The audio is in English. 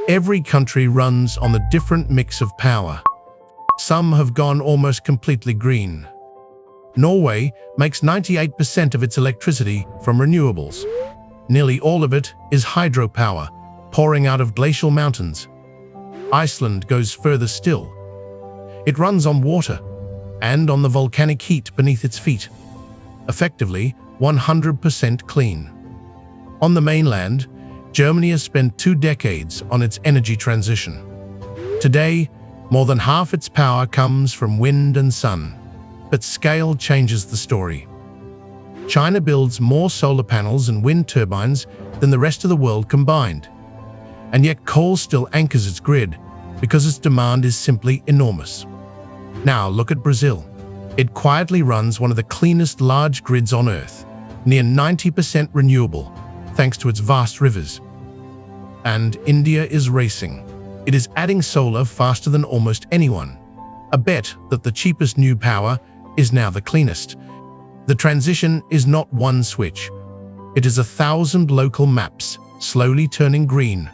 Every country runs on a different mix of power. Some have gone almost completely green. Norway makes 98% of its electricity from renewables. Nearly all of it is hydropower, pouring out of glacial mountains. Iceland goes further still. It runs on water and on the volcanic heat beneath its feet. Effectively, 100% clean. On the mainland, Germany has spent 2 decades on its energy transition. Today, more than half its power comes from wind and sun. But scale changes the story. China builds more solar panels and wind turbines than the rest of the world combined. And yet coal still anchors its grid because its demand is simply enormous. Now look at Brazil. It quietly runs one of the cleanest large grids on Earth, near 90% renewable, thanks to its vast rivers. And India is racing. It is adding solar faster than almost anyone. A bet that the cheapest new power is now the cleanest. The transition is not one switch. It is 1,000 local maps slowly turning green.